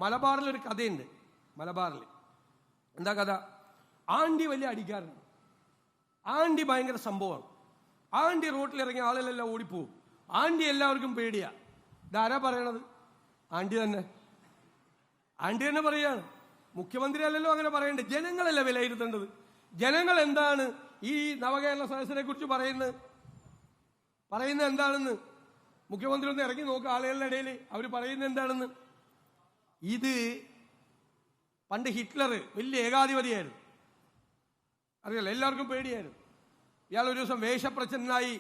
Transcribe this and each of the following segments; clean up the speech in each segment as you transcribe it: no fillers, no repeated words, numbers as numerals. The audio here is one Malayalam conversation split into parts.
മലബാറിലൊരു കഥയുണ്ട്. മലബാറിൽ എന്താ കഥ? ആണ്ടി വലിയ അടിക്കാറുണ്ട്. ആണ്ടി ഭയങ്കര സംഭവമാണ്. ആണ്ടി റോട്ടിലിറങ്ങിയ ആളുകളെല്ലാം ഓടിപ്പോവും. ആണ്ടി എല്ലാവർക്കും പേടിയാ. ഇതാരാ പറയണത്? ആണ്ടി തന്നെ. ആണ്ടി തന്നെ പറയാണ്. മുഖ്യമന്ത്രി അല്ലല്ലോ അങ്ങനെ പറയണ്ടേ, ജനങ്ങളല്ല വിലയിരുത്തേണ്ടത്. ജനങ്ങൾ എന്താണ് ഈ നവകേരള സദസ്സിനെ കുറിച്ച് പറയുന്നത് എന്താണെന്ന് മുഖ്യമന്ത്രി ഒന്ന് ഇറങ്ങി നോക്കുക. ആളുകളുടെ ഇടയിൽ അവർ പറയുന്നത് എന്താണെന്ന്. ഇത് പണ്ട് ഹിറ്റ്ലർ വലിയ ഏകാധിപതിയായിരുന്നു, അറിയാലോ, എല്ലാവർക്കും പേടിയായിരുന്നു. ഇയാൾ ഒരു ദിവസം വേഷപ്രച്ഛന്നായി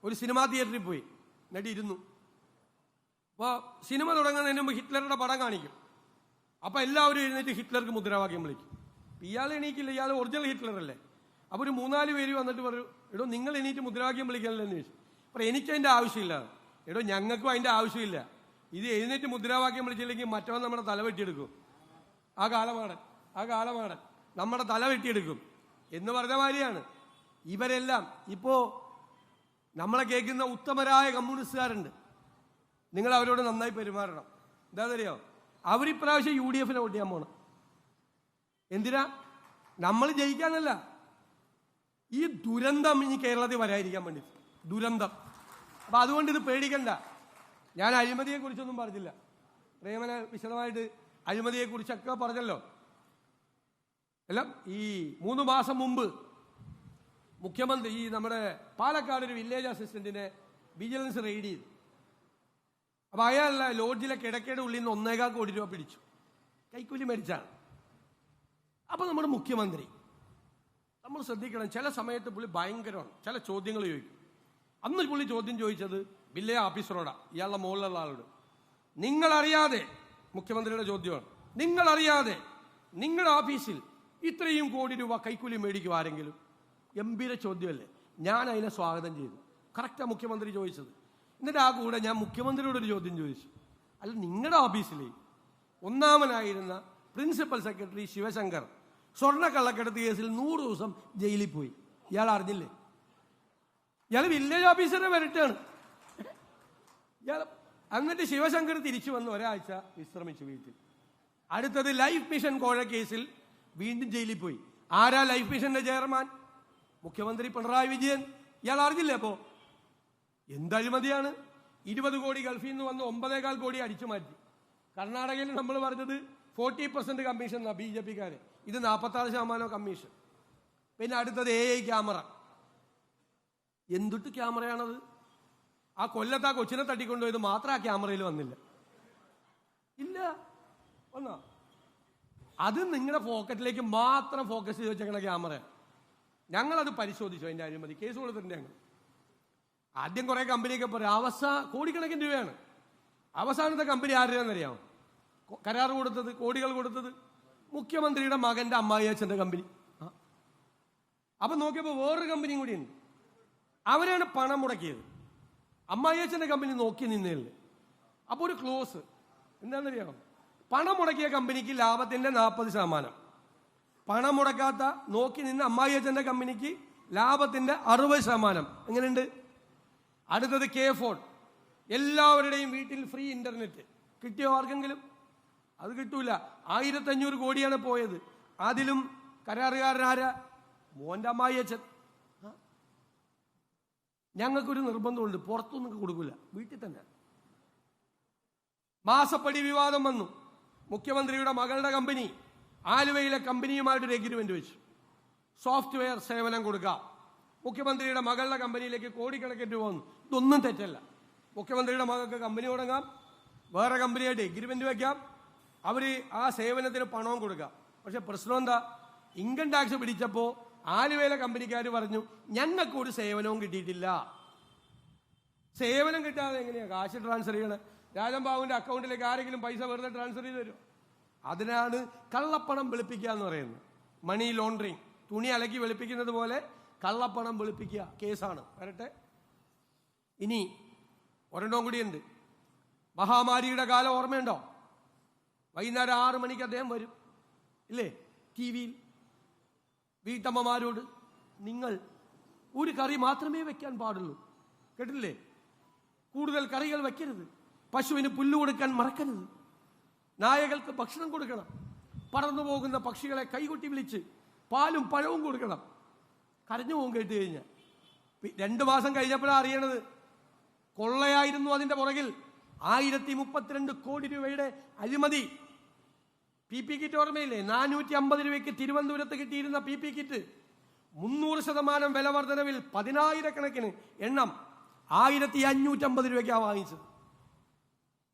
ഒരു സിനിമാ തിയേറ്ററിൽ പോയി, എന്നിട്ട് ഇരുന്നു. അപ്പോൾ സിനിമ തുടങ്ങുന്നതിന് മുമ്പ് ഹിറ്റ്ലറുടെ പടം കാണിക്കും. അപ്പോൾ എല്ലാവരും എഴുന്നേറ്റ് ഹിറ്റ്ലർക്ക് മുദ്രാവാക്യം വിളിക്കും. ഇയാൾ എണീക്കില്ല, ഇയാൾ ഒറിജിനൽ ഹിറ്റ്ലർ അല്ലേ. അപ്പോൾ ഒരു 3-4 പേര് വന്നിട്ട് പറയും, എടോ നിങ്ങൾ എണീറ്റ് മുദ്രാവാക്യം വിളിക്കാനല്ലോ എന്ന് ചോദിച്ചു. അപ്പോൾ എനിക്കതിൻ്റെ ആവശ്യമില്ല. എടോ ഞങ്ങൾക്കും അതിൻ്റെ ആവശ്യമില്ല. ഇത് എഴുന്നേറ്റ് മുദ്രാവാക്യം വിളിച്ചില്ലെങ്കിൽ മറ്റവൻ നമ്മുടെ തല വെട്ടിയെടുക്കും. ആ കാലമാണ് നമ്മുടെ തല വെട്ടിയെടുക്കും എന്ന് പറഞ്ഞ മാതിരിയാണ് ഇവരെല്ലാം. ഇപ്പോൾ നമ്മളെ കേൾക്കുന്ന ഉത്തമരായ കമ്മ്യൂണിസ്റ്റുകാരുണ്ട്, നിങ്ങൾ അവരോട് നന്നായി പെരുമാറണം. എന്താണെന്നറിയോ? അവരിപ്രാവശ്യം UDF വോട്ട് ചെയ്യാൻ പോണം. എന്തിനാ? നമ്മൾ ജയിക്കാനല്ല, ഈ ദുരന്തം ഇനി കേരളത്തിൽ വരാതിരിക്കാൻ വേണ്ടി. ദുരന്തം. അപ്പം അതുകൊണ്ട് ഇത് പേടിക്കണ്ട. ഞാൻ അഴിമതിയെക്കുറിച്ചൊന്നും പറഞ്ഞില്ല. പ്രേമന വിശദമായിട്ട് അഴിമതിയെക്കുറിച്ചൊക്കെ പറഞ്ഞല്ലോ. എല്ലാം ഈ 3 മാസം മുമ്പ് മുഖ്യമന്ത്രി ഈ നമ്മുടെ പാലക്കാട് ഒരു വില്ലേജ് അസിസ്റ്റന്റിനെ വിജിലൻസ് റെയ്ഡ് ചെയ്തു. അപ്പോൾ അയാളുടെ ലോഡ്ജിലെ കിടക്കയുടെ ഉള്ളിൽ നിന്ന് 1.25 കോടി രൂപ പിടിച്ചു. കൈക്കൂലി മേടിച്ചാണ്. അപ്പോൾ നമ്മുടെ മുഖ്യമന്ത്രി, നമ്മൾ ശ്രദ്ധിക്കണം, ചില സമയത്ത് പുള്ളി ഭയങ്കരമാണ്. ചില ചോദ്യങ്ങൾ ചോദിക്കും. അന്ന് പുള്ളി ചോദ്യം ചോദിച്ചത് വില്ലേജ് ഓഫീസറോടാ, ഇയാളുടെ മുകളിലുള്ള ആളോട്. നിങ്ങളറിയാതെ, മുഖ്യമന്ത്രിയുടെ ചോദ്യമാണ്, നിങ്ങളറിയാതെ നിങ്ങളുടെ ഓഫീസിൽ ഇത്രയും കോടി രൂപ കൈക്കൂലി മേടിക്കും ആരെങ്കിലും? ഗംഭീര ചോദ്യമല്ലേ? ഞാൻ അതിനെ സ്വാഗതം ചെയ്തു. കറക്റ്റാണ് മുഖ്യമന്ത്രി ചോദിച്ചത്. എന്നിട്ട് ആ കൂടെ ഞാൻ മുഖ്യമന്ത്രിയോടൊരു ചോദ്യം ചോദിച്ചു. അല്ല, നിങ്ങളുടെ ഓഫീസിൽ ഒന്നാമനായിരുന്ന പ്രിൻസിപ്പൽ സെക്രട്ടറി ശിവശങ്കർ സ്വർണ്ണക്കള്ളക്കടത്ത് കേസിൽ 100 ദിവസം ജയിലിൽ പോയി. ഇയാൾ അറിഞ്ഞില്ലേ? ഇയാൾ വില്ലേജ് ഓഫീസറെ വരട്ടാണ് ഇയാൾ. എന്നിട്ട് ശിവശങ്കർ തിരിച്ചു വന്ന് ഒരാഴ്ച വിശ്രമിച്ചു വീട്ടിൽ. അടുത്തത് ലൈഫ് മിഷൻ കോഴ കേസിൽ വീണ്ടും ജയിലിൽ പോയി. ആരാ ലൈഫ് മിഷന്റെ ചെയർമാൻ? മുഖ്യമന്ത്രി പിണറായി വിജയൻ. ഇയാൾ അറിഞ്ഞില്ലേ? അപ്പോ എന്തഴിമതിയാണ്? 20 കോടി ഗൾഫിൽ നിന്ന് വന്ന് 9.25 കോടി അടിച്ചു മാറ്റി. കർണാടകയിൽ നമ്മൾ പറഞ്ഞത് 40% കമ്മീഷൻ എന്നാ BJPക്കാര്. ഇത് 46% കമ്മീഷൻ. പിന്നെ അടുത്തത് AI ക്യാമറ. എന്തുട്ട് ക്യാമറയാണത്? ആ കൊല്ലത്ത് ആ കൊച്ചിനെ തട്ടിക്കൊണ്ടുപോയത് മാത്രം ആ ക്യാമറയിൽ വന്നില്ല. ഇല്ല, ഒന്നാ അത് നിങ്ങളുടെ പോക്കറ്റിലേക്ക് മാത്രം ഫോക്കസ് ചെയ്ത് വെച്ചേക്കണ ക്യാമറയാണ്. ഞങ്ങളത് പരിശോധിച്ചു. അതിന്റെ അഴിമതി കേസ് കൊടുത്തിട്ടുണ്ട് ഞങ്ങൾ. ആദ്യം കുറെ കമ്പനിയൊക്കെ പറയും കോടിക്കണക്കിന് രൂപയാണ്. അവസാനത്തെ കമ്പനി ആരുടെയാണെന്നറിയാമോ? കരാർ കൊടുത്തത്, കോടികൾ കൊടുത്തത് മുഖ്യമന്ത്രിയുടെ മകന്റെ അമ്മായി അച്ഛന്റെ കമ്പനി. അപ്പൊ നോക്കിയപ്പോൾ വേറൊരു കമ്പനിയും കൂടിയുണ്ട്. അവരാണ് പണം മുടക്കിയത്. അമ്മായി അച്ഛന്റെ കമ്പനി നോക്കി നിന്നേല്ലേ. അപ്പൊ ഒരു ക്ലോസ് എന്താണെന്നറിയാമോ? പണം മുടക്കിയ കമ്പനിക്ക് ലാഭത്തിന്റെ 40%, പണം മുടക്കാത്ത നോക്കി നിന്ന് അമ്മായി അച്ഛന്റെ കമ്പനിക്ക് ലാഭത്തിന്റെ 60%. എങ്ങനെയുണ്ട്? അടുത്തത് K-Phone. എല്ലാവരുടെയും വീട്ടിൽ ഫ്രീ ഇന്റർനെറ്റ് കിട്ടിയോ ആർക്കെങ്കിലും? അത് കിട്ടൂല. 1500 കോടിയാണ് പോയത്. അതിലും കരാറുകാരനാരാ? മോന്റെ അമ്മായി അച്ഛൻ. ഞങ്ങൾക്കൊരു നിർബന്ധമുണ്ട്, പുറത്തൊന്നും കൊടുക്കില്ല, വീട്ടിൽ തന്നെ. മാസപ്പടി വിവാദം വന്നു. മുഖ്യമന്ത്രിയുടെ മകളുടെ കമ്പനി ആലുവയിലെ കമ്പനിയുമായിട്ടൊരു എഗ്രിമെന്റ് വെച്ചു. സോഫ്റ്റ്വെയർ സേവനം കൊടുക്കാം. മുഖ്യമന്ത്രിയുടെ മകളുടെ കമ്പനിയിലേക്ക് കോടിക്കണക്കിന് രൂപ വന്നു. ഇതൊന്നും തെറ്റല്ല. മുഖ്യമന്ത്രിയുടെ മകൾക്ക് കമ്പനി തുടങ്ങാം, വേറെ കമ്പനിയായിട്ട് എഗ്രിമെന്റ് വയ്ക്കാം, അവർ ആ സേവനത്തിന് പണവും കൊടുക്കാം. പക്ഷെ പ്രശ്നം എന്താ? ഇൻകം ടാക്സ് പിടിച്ചപ്പോൾ ആലുവയിലെ കമ്പനിക്കാർ പറഞ്ഞു ഞങ്ങൾക്കൊരു സേവനവും കിട്ടിയിട്ടില്ല. സേവനം കിട്ടാതെ എങ്ങനെയാ കാശ് ട്രാൻസ്ഫർ ചെയ്യണേ? രാജൻബാബുവിന്റെ അക്കൗണ്ടിലേക്ക് ആരെങ്കിലും പൈസ വെറുതെ ട്രാൻസ്ഫർ ചെയ്ത് തരും? അതിനാണ് കള്ളപ്പണം വെളുപ്പിക്കുക എന്ന് പറയുന്നത്. Money laundering. തുണി അലക്കി വെളുപ്പിക്കുന്നത് പോലെ കള്ളപ്പണം വെളുപ്പിക്കുക കേസാണ്. വരട്ടെ. ഇനി ഒരെണ്ണം കൂടിയുണ്ട്. മഹാമാരിയുടെ കാലം ഓർമ്മയുണ്ടോ? വൈകുന്നേരം 6 മണിക്ക് അദ്ദേഹം വരും, ഇല്ലേ, TV-യിൽ വീട്ടമ്മമാരോട് നിങ്ങൾ ഒരു കറി മാത്രമേ വെക്കാൻ പാടുള്ളൂ, കേട്ടില്ലേ? കൂടുതൽ കറികൾ വെക്കരുത്, പശുവിന് പുല്ല് കൊടുക്കാൻ മറക്കരുത്. നായകൾക്ക് ഭക്ഷണം കൊടുക്കണം, പറന്നു പോകുന്ന പക്ഷികളെ കൈകൊട്ടി വിളിച്ച് പാലും പഴവും കൊടുക്കണം. കരഞ്ഞു പോകും കേട്ട് കഴിഞ്ഞാൽ. 2 മാസം കഴിഞ്ഞപ്പോഴാണ് അറിയണത് കൊള്ളയായിരുന്നു അതിന്റെ പുറകിൽ. 1032 കോടി രൂപയുടെ അഴിമതി. PP കിറ്റ് ഓർമ്മയില്ലേ? 450 രൂപയ്ക്ക് തിരുവനന്തപുരത്ത് കിട്ടിയിരുന്ന PP കിറ്റ് 300% വില വർധനവിൽ 10,000 എണ്ണം 1550 രൂപയ്ക്കാണ് വാങ്ങിച്ചത്.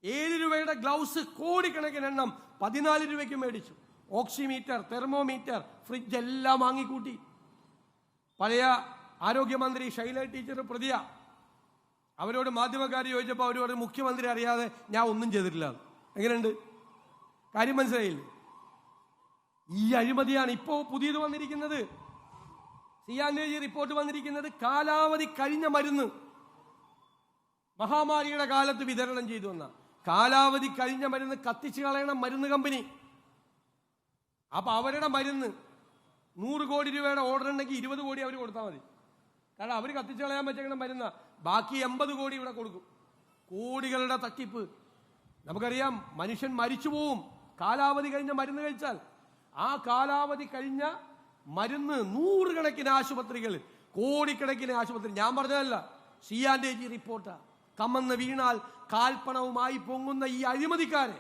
7 രൂപയുടെ ഗ്ലൗസ് കോടിക്കണക്കിന് എണ്ണം 14 രൂപയ്ക്ക് മേടിച്ചു. ഓക്സിമീറ്റർ, തെർമോമീറ്റർ, ഫ്രിഡ്ജ് എല്ലാം വാങ്ങിക്കൂട്ടി. പഴയ ആരോഗ്യമന്ത്രി ശൈല ടീച്ചർ പ്രതിയ. അവരോട് മാധ്യമക്കാർ ചോദിച്ചപ്പോൾ അവരോട് മുഖ്യമന്ത്രി അറിയാതെ ഞാൻ ഒന്നും ചെയ്തിട്ടില്ല. എങ്ങനെയുണ്ട്? കാര്യം മനസ്സിലായില്ലേ? ഈ അഴിമതിയാണ് ഇപ്പോൾ പുതിയത് വന്നിരിക്കുന്നത്. സിയാൻഡേജി റിപ്പോർട്ട് വന്നിരിക്കുന്നത് കാലാവധി കഴിഞ്ഞ മരുന്ന് മഹാമാരിയുടെ കാലത്ത് വിതരണം ചെയ്തു വന്ന കാലാവധി കഴിഞ്ഞ മരുന്ന് കത്തിച്ചു കളയണം മരുന്ന് കമ്പനി. അപ്പൊ അവരുടെ മരുന്ന് 100 കോടി രൂപയുടെ ഓർഡർ ഉണ്ടെങ്കിൽ 20 കോടി അവർ കൊടുത്താൽ മതി. കാരണം അവർ കത്തിച്ചു കളയാൻ പറ്റുന്ന മരുന്ന് ബാക്കി 80 കോടി ഇവിടെ കൊടുക്കും. കോടികളുടെ തട്ടിപ്പ്. നമുക്കറിയാം, മനുഷ്യൻ മരിച്ചു പോവും കാലാവധി കഴിഞ്ഞ മരുന്ന് കഴിച്ചാൽ. ആ കാലാവധി കഴിഞ്ഞ മരുന്ന് 100 കണക്കിന് ആശുപത്രികൾ, കോടിക്കണക്കിന് ആശുപത്രി. ഞാൻ പറഞ്ഞതല്ല, സിയാൻഡേജി റിപ്പോർട്ടാ. കമന്ന് വീണാൽ കാൽപ്പണവുമായി പൊങ്ങുന്ന ഈ അഴിമതിക്കാരെ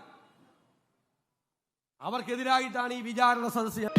അവർക്കെതിരായിട്ടാണ് ഈ വിചാരണ സദസ്സ്.